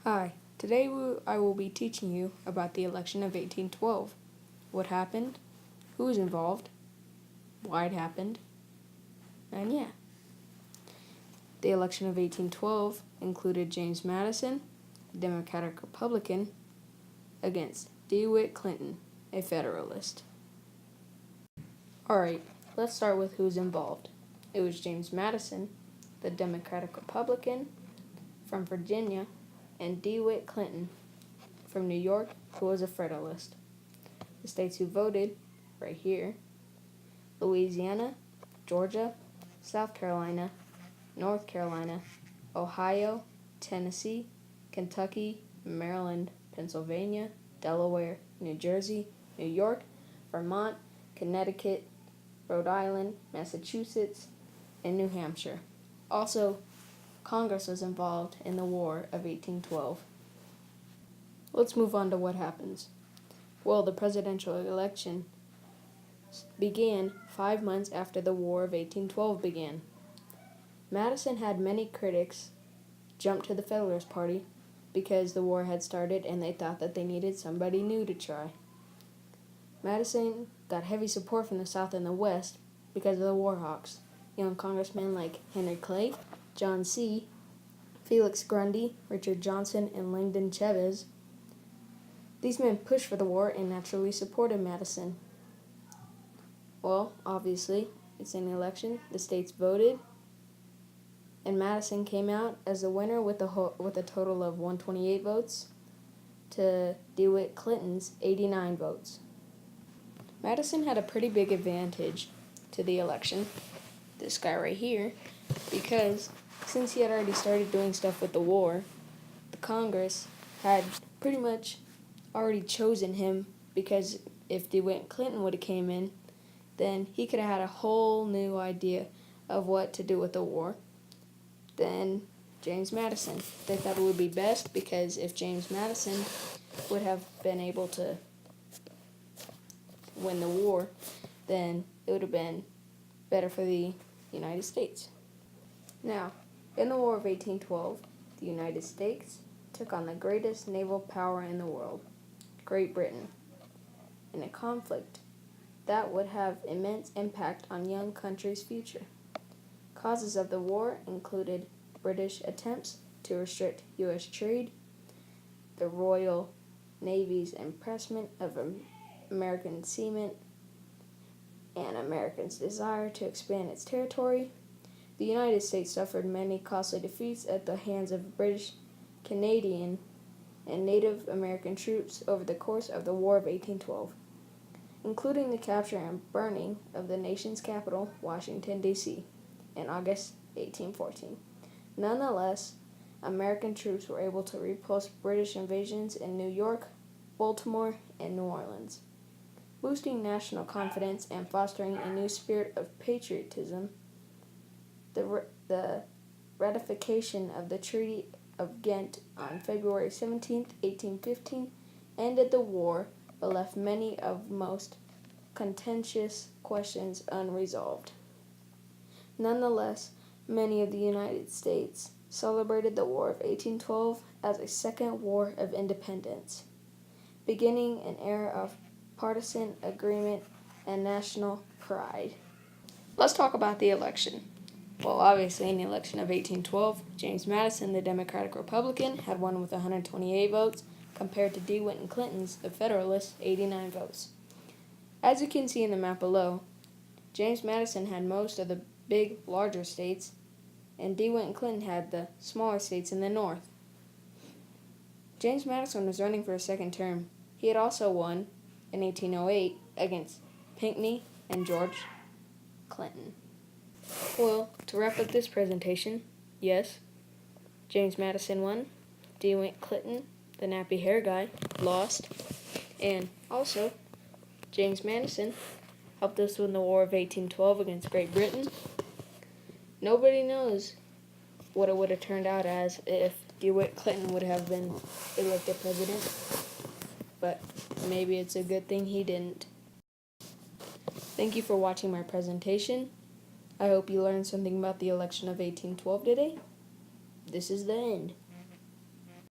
Hi, today I will be teaching you about the election of 1812, what happened, who was involved, why it happened, and yeah. The election of 1812 included James Madison, a Democratic Republican, against DeWitt Clinton, a Federalist. Alright, let's start with who's involved. It was James Madison, the Democratic Republican from Virginia, and DeWitt Clinton from New York, who was a Federalist. The states who voted, right here: Louisiana, Georgia, South Carolina, North Carolina, Ohio, Tennessee, Kentucky, Maryland, Pennsylvania, Delaware, New Jersey, New York, Vermont, Connecticut, Rhode Island, Massachusetts, and New Hampshire. Also, Congress was involved in the War of 1812. Let's move on to what happens. Well, the presidential election began 5 months after the War of 1812 began. Madison had many critics jump to the Federalist Party because the war had started and they thought that they needed somebody new to try. Madison got heavy support from the South and the West because of the war hawks, young congressmen like Henry Clay, John C., Felix Grundy, Richard Johnson, and Langdon Chavez. These men pushed for the war and naturally supported Madison. Well, obviously, it's an election. The states voted, and Madison came out as the winner with a total of 128 votes to DeWitt Clinton's 89 votes. Madison had a pretty big advantage to the election, this guy right here, because since he had already started doing stuff with the war, the Congress had pretty much already chosen him, because if DeWitt Clinton would have came in, then he could have had a whole new idea of what to do with the war than James Madison. They thought it would be best because if James Madison would have been able to win the war, then it would have been better for the United States. Now, in the War of 1812, the United States took on the greatest naval power in the world, Great Britain, in a conflict that would have immense impact on young country's future. Causes of the war included British attempts to restrict U.S. trade, the Royal Navy's impressment of American seamen, and Americans' desire to expand its territory. The United States suffered many costly defeats at the hands of British, Canadian, and Native American troops over the course of the War of 1812, including the capture and burning of the nation's capital, Washington, D.C., in August 1814. Nonetheless, American troops were able to repulse British invasions in New York, Baltimore, and New Orleans, boosting national confidence and fostering a new spirit of patriotism. The ratification of the Treaty of Ghent on February 17, 1815, ended the war but left many of most contentious questions unresolved. Nonetheless, many of the United States celebrated the War of 1812 as a second war of independence, beginning an era of partisan agreement and national pride. Let's talk about the election. Well, obviously, in the election of 1812, James Madison, the Democratic Republican, had won with 128 votes, compared to DeWitt Clinton's, the Federalist, 89 votes. As you can see in the map below, James Madison had most of the big, larger states, and DeWitt Clinton had the smaller states in the north. James Madison was running for a second term. He had also won in 1808 against Pinckney and George Clinton. Well, to wrap up this presentation, yes, James Madison won, DeWitt Clinton, the nappy hair guy, lost, and also James Madison helped us win the War of 1812 against Great Britain. Nobody knows what it would have turned out as if DeWitt Clinton would have been elected president, but maybe it's a good thing he didn't. Thank you for watching my presentation. I hope you learned something about the election of 1812 today. This is the end.